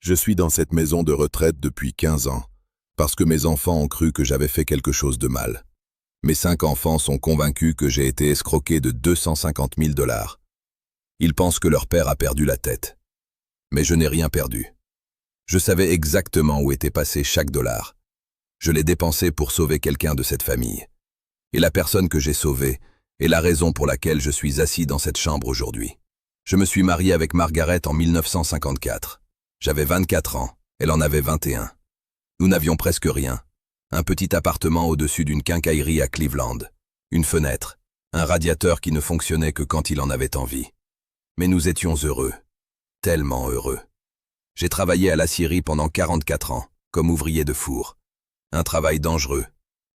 Je suis dans cette maison de retraite depuis 15 ans, parce que mes enfants ont cru que j'avais fait quelque chose de mal. Mes 5 enfants sont convaincus que j'ai été escroqué de 250 000 $. Ils pensent que leur père a perdu la tête. Mais je n'ai rien perdu. Je savais exactement où était passé chaque dollar. Je l'ai dépensé pour sauver quelqu'un de cette famille. Et la personne que j'ai sauvée est la raison pour laquelle je suis assis dans cette chambre aujourd'hui. Je me suis marié avec Margaret en 1954. J'avais 24 ans, elle en avait 21. Nous n'avions presque rien. Un petit appartement au-dessus d'une quincaillerie à Cleveland. Une fenêtre, un radiateur qui ne fonctionnait que quand il en avait envie. Mais nous étions heureux. Tellement heureux. J'ai travaillé à l'aciérie pendant 44 ans, comme ouvrier de four. Un travail dangereux,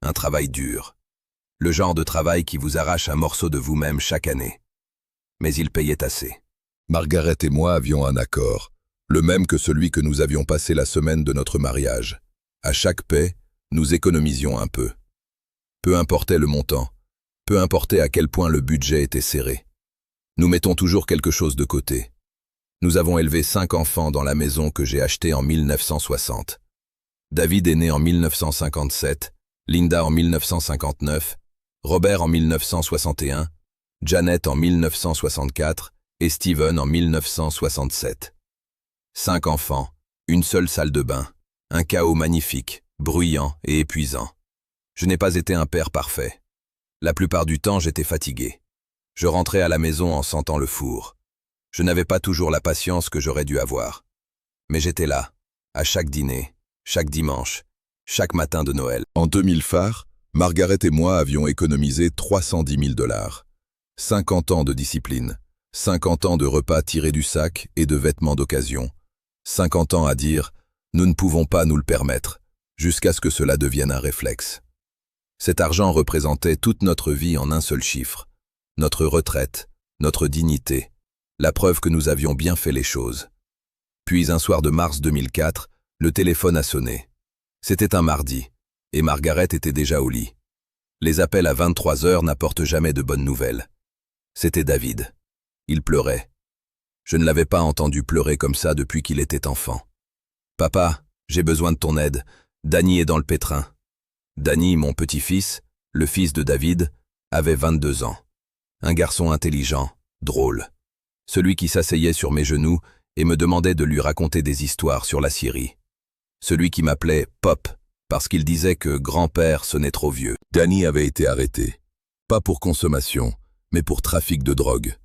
un travail dur. Le genre de travail qui vous arrache un morceau de vous-même chaque année. Mais il payait assez. Margaret et moi avions un accord, le même que celui que nous avions passé la semaine de notre mariage. À chaque paie, nous économisions un peu. Peu importait le montant, peu importait à quel point le budget était serré. Nous mettons toujours quelque chose de côté. Nous avons élevé 5 enfants dans la maison que j'ai achetée en 1960. David est né en 1957, Linda en 1959, Robert en 1961, Janet en 1964 et Steven en 1967. 5 enfants, une seule salle de bain, un chaos magnifique, bruyant et épuisant. Je n'ai pas été un père parfait. La plupart du temps, j'étais fatigué. Je rentrais à la maison en sentant le four. Je n'avais pas toujours la patience que j'aurais dû avoir. Mais j'étais là, à chaque dîner, chaque dimanche, chaque matin de Noël. En 2000 phares, Margaret et moi avions économisé 310 000 $. 50 ans de discipline, 50 ans de repas tirés du sac et de vêtements d'occasion. 50 ans à dire « nous ne pouvons pas nous le permettre » jusqu'à ce que cela devienne un réflexe. Cet argent représentait toute notre vie en un seul chiffre. Notre retraite, notre dignité, la preuve que nous avions bien fait les choses. Puis un soir de mars 2004, le téléphone a sonné. C'était un mardi, et Margaret était déjà au lit. Les appels à 23 heures n'apportent jamais de bonnes nouvelles. C'était David. Il pleurait. Je ne l'avais pas entendu pleurer comme ça depuis qu'il était enfant. « Papa, j'ai besoin de ton aide. Danny est dans le pétrin. » Danny, mon petit-fils, le fils de David, avait 22 ans. Un garçon intelligent, drôle. Celui qui s'asseyait sur mes genoux et me demandait de lui raconter des histoires sur l'aciérie. Celui qui m'appelait Pop, parce qu'il disait que grand-père sonnait trop vieux. Danny avait été arrêté. Pas pour consommation, mais pour trafic de drogue.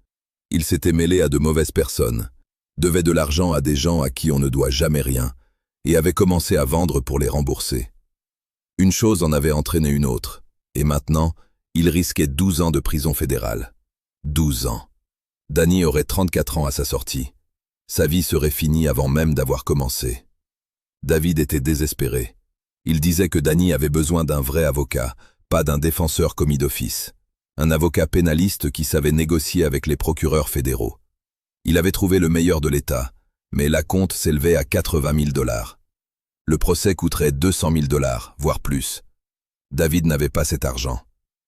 Il s'était mêlé à de mauvaises personnes, devait de l'argent à des gens à qui on ne doit jamais rien, et avait commencé à vendre pour les rembourser. Une chose en avait entraîné une autre, et maintenant, il risquait 12 ans de prison fédérale. 12 ans. Danny aurait 34 ans à sa sortie. Sa vie serait finie avant même d'avoir commencé. David était désespéré. Il disait que Danny avait besoin d'un vrai avocat, pas d'un défenseur commis d'office. Un avocat pénaliste qui savait négocier avec les procureurs fédéraux. Il avait trouvé le meilleur de l'État, mais l'acompte s'élevait à 80 000 $. Le procès coûterait 200 000 $, voire plus. David n'avait pas cet argent.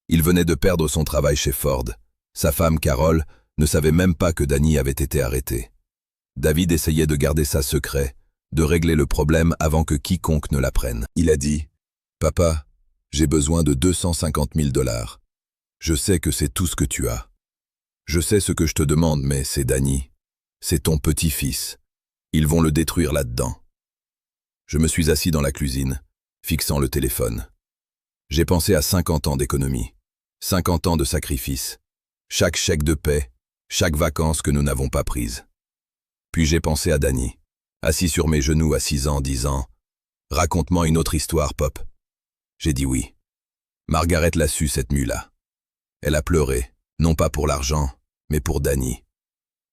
Il venait de perdre son travail chez Ford. Sa femme, Carol, ne savait même pas que Danny avait été arrêté. David essayait de garder ça secret, de régler le problème avant que quiconque ne l'apprenne. Il a dit « Papa, j'ai besoin de 250 000 $. Je sais que c'est tout ce que tu as. Je sais ce que je te demande, mais c'est Danny. C'est ton petit-fils. Ils vont le détruire là-dedans. » Je me suis assis dans la cuisine, fixant le téléphone. J'ai pensé à 50 ans d'économie, 50 ans de sacrifice, chaque chèque de paie, chaque vacances que nous n'avons pas prises. Puis j'ai pensé à Danny, assis sur mes genoux à 6 ans, disant « Raconte-moi une autre histoire, Pop. » J'ai dit oui. Margaret l'a su cette nuit-là. Elle a pleuré, non pas pour l'argent, mais pour Danny.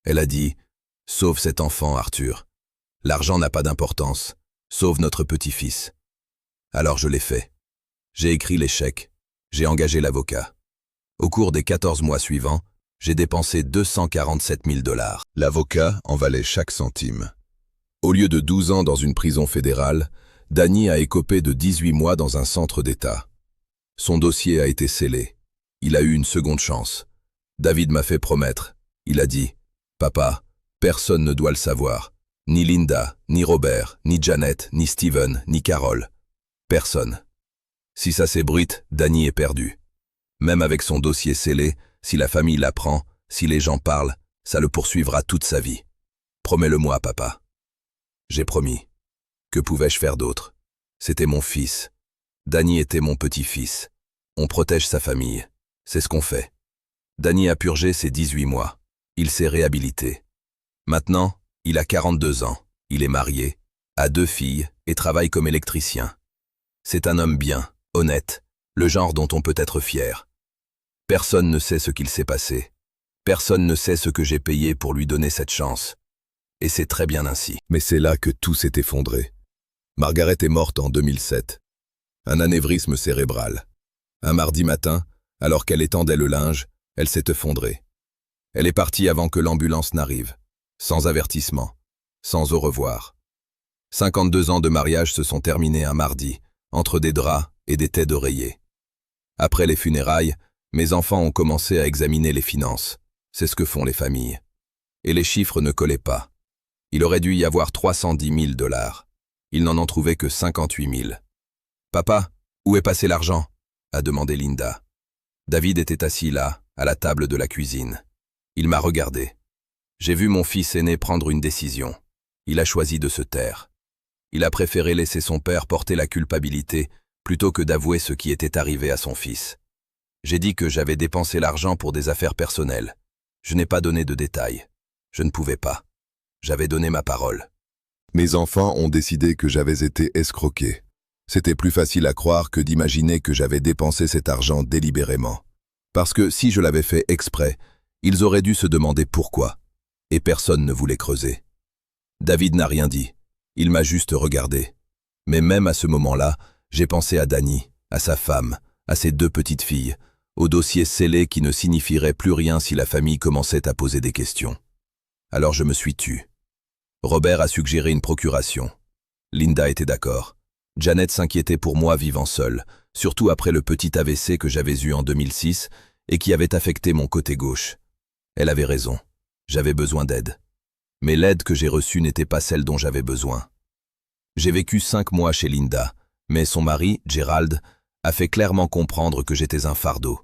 Elle a dit « Sauve cet enfant, Arthur. L'argent n'a pas d'importance. Sauve notre petit-fils. » Alors je l'ai fait. J'ai écrit les chèques. J'ai engagé l'avocat. Au cours des 14 mois suivants, j'ai dépensé 247 000 $. L'avocat en valait chaque centime. Au lieu de 12 ans dans une prison fédérale, Danny a écopé de 18 mois dans un centre d'État. Son dossier a été scellé. Il a eu une seconde chance. David m'a fait promettre. Il a dit « Papa, personne ne doit le savoir, Ni Linda, ni Robert, ni Janet, ni Steven, ni Carole. Personne. Si ça s'ébruite, Danny est perdu. Même avec son dossier scellé, si la famille l'apprend, si les gens parlent, ça le poursuivra toute sa vie. Promets-le-moi, papa. J'ai promis. Que pouvais-je faire d'autre? C'était mon fils. Danny était mon petit-fils. On protège sa famille. C'est ce qu'on fait. Danny a purgé ses 18 mois. Il s'est réhabilité. Maintenant, il a 42 ans. Il est marié, a 2 filles et travaille comme électricien. C'est un homme bien, honnête, le genre dont on peut être fier. Personne ne sait ce qu'il s'est passé. Personne ne sait ce que j'ai payé pour lui donner cette chance. Et c'est très bien ainsi. Mais c'est là que tout s'est effondré. Margaret est morte en 2007. Un anévrisme cérébral. Un mardi matin, alors qu'elle étendait le linge, elle s'est effondrée. Elle est partie avant que l'ambulance n'arrive. Sans avertissement. Sans au revoir. 52 ans de mariage se sont terminés un mardi, entre des draps et des têtes d'oreiller. Après les funérailles, mes enfants ont commencé à examiner les finances. C'est ce que font les familles. Et les chiffres ne collaient pas. Il aurait dû y avoir 310 000 $. Ils n'en ont trouvé que 58 000. « Papa, où est passé l'argent ?» a demandé Linda. David était assis là, à la table de la cuisine. Il m'a regardé. J'ai vu mon fils aîné prendre une décision. Il a choisi de se taire. Il a préféré laisser son père porter la culpabilité plutôt que d'avouer ce qui était arrivé à son fils. J'ai dit que j'avais dépensé l'argent pour des affaires personnelles. Je n'ai pas donné de détails. Je ne pouvais pas. J'avais donné ma parole. Mes enfants ont décidé que j'avais été escroqué. C'était plus facile à croire que d'imaginer que j'avais dépensé cet argent délibérément. Parce que si je l'avais fait exprès, ils auraient dû se demander pourquoi. Et personne ne voulait creuser. David n'a rien dit. Il m'a juste regardé. Mais même à ce moment-là, j'ai pensé à Danny, à sa femme, à ses 2 petites filles, au dossier scellé qui ne signifierait plus rien si la famille commençait à poser des questions. Alors je me suis tu. Robert a suggéré une procuration. Linda était d'accord. Janet s'inquiétait pour moi vivant seule, surtout après le petit AVC que j'avais eu en 2006 et qui avait affecté mon côté gauche. Elle avait raison. J'avais besoin d'aide. Mais l'aide que j'ai reçue n'était pas celle dont j'avais besoin. J'ai vécu 5 mois chez Linda, mais son mari, Gerald, a fait clairement comprendre que j'étais un fardeau.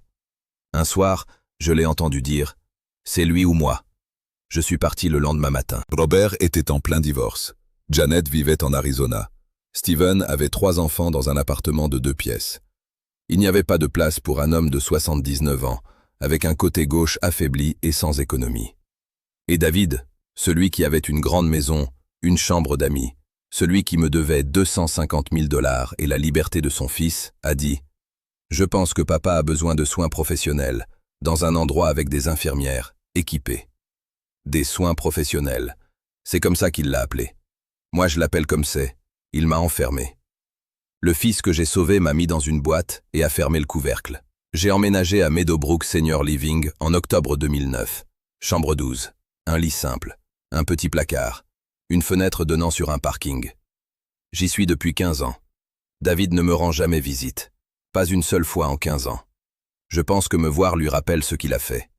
Un soir, je l'ai entendu dire « C'est lui ou moi ». Je suis parti le lendemain matin. Robert était en plein divorce. Janet vivait en Arizona. Steven avait 3 enfants dans un appartement de 2 pièces. Il n'y avait pas de place pour un homme de 79 ans, avec un côté gauche affaibli et sans économie. Et David, celui qui avait une grande maison, une chambre d'amis, celui qui me devait 250 000 $ et la liberté de son fils, a dit « Je pense que papa a besoin de soins professionnels, dans un endroit avec des infirmières, équipées. » Des soins professionnels. C'est comme ça qu'il l'a appelé. Moi je l'appelle comme c'est. Il m'a enfermé. Le fils que j'ai sauvé m'a mis dans une boîte et a fermé le couvercle. J'ai emménagé à Meadowbrook Senior Living en octobre 2009. Chambre 12. Un lit simple. Un petit placard. Une fenêtre donnant sur un parking. J'y suis depuis 15 ans. David ne me rend jamais visite. Pas une seule fois en 15 ans. Je pense que me voir lui rappelle ce qu'il a fait.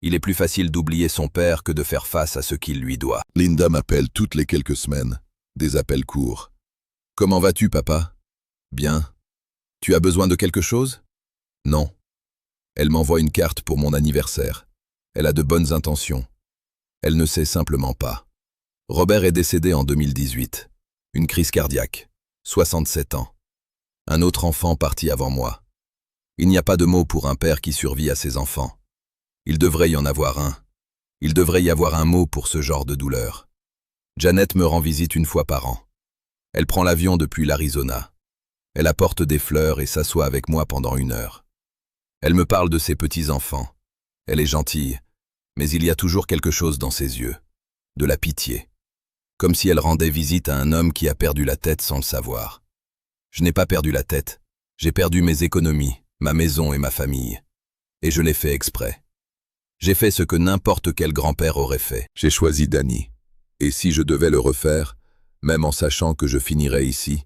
Il est plus facile d'oublier son père que de faire face à ce qu'il lui doit. Linda m'appelle toutes les quelques semaines. Des appels courts. « Comment vas-tu, papa ?»« Bien. Tu as besoin de quelque chose ?»« Non. » Elle m'envoie une carte pour mon anniversaire. Elle a de bonnes intentions. Elle ne sait simplement pas. Robert est décédé en 2018. Une crise cardiaque. 67 ans. Un autre enfant parti avant moi. Il n'y a pas de mot pour un père qui survit à ses enfants. Il devrait y en avoir un. Il devrait y avoir un mot pour ce genre de douleur. Janet me rend visite une fois par an. Elle prend l'avion depuis l'Arizona. Elle apporte des fleurs et s'assoit avec moi pendant 1 heure. Elle me parle de ses petits-enfants. Elle est gentille, mais il y a toujours quelque chose dans ses yeux. De la pitié. Comme si elle rendait visite à un homme qui a perdu la tête sans le savoir. Je n'ai pas perdu la tête. J'ai perdu mes économies, ma maison et ma famille. Et je l'ai fait exprès. J'ai fait ce que n'importe quel grand-père aurait fait. J'ai choisi Danny. Et si je devais le refaire, même en sachant que je finirais ici,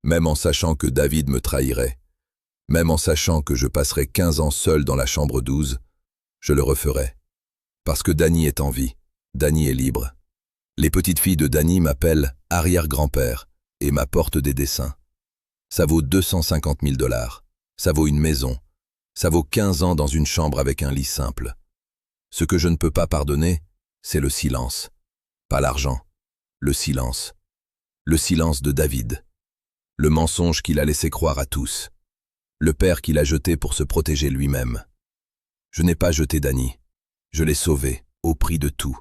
même en sachant que David me trahirait, même en sachant que je passerais 15 ans seul dans la chambre 12, je le referais. Parce que Danny est en vie, Danny est libre, Les petites filles de Danny m'appellent arrière-grand-père et m'apportent des dessins. Ça vaut 250 000 $. Ça vaut une maison. Ça vaut 15 ans dans une chambre avec un lit simple. Ce que je ne peux pas pardonner, c'est le silence. Pas l'argent, le silence. Le silence de David. Le mensonge qu'il a laissé croire à tous. Le père qu'il a jeté pour se protéger lui-même. Je n'ai pas jeté Danny. Je l'ai sauvé, au prix de tout.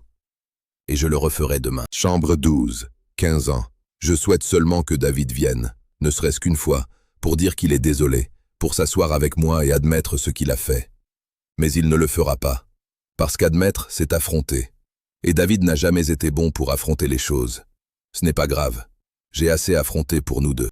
Et je le referai demain. Chambre 12, 15 ans. Je souhaite seulement que David vienne, ne serait-ce qu'une fois, pour dire qu'il est désolé, pour s'asseoir avec moi et admettre ce qu'il a fait. Mais il ne le fera pas. Parce qu'admettre, c'est affronter. Et David n'a jamais été bon pour affronter les choses. Ce n'est pas grave. J'ai assez affronté pour nous deux.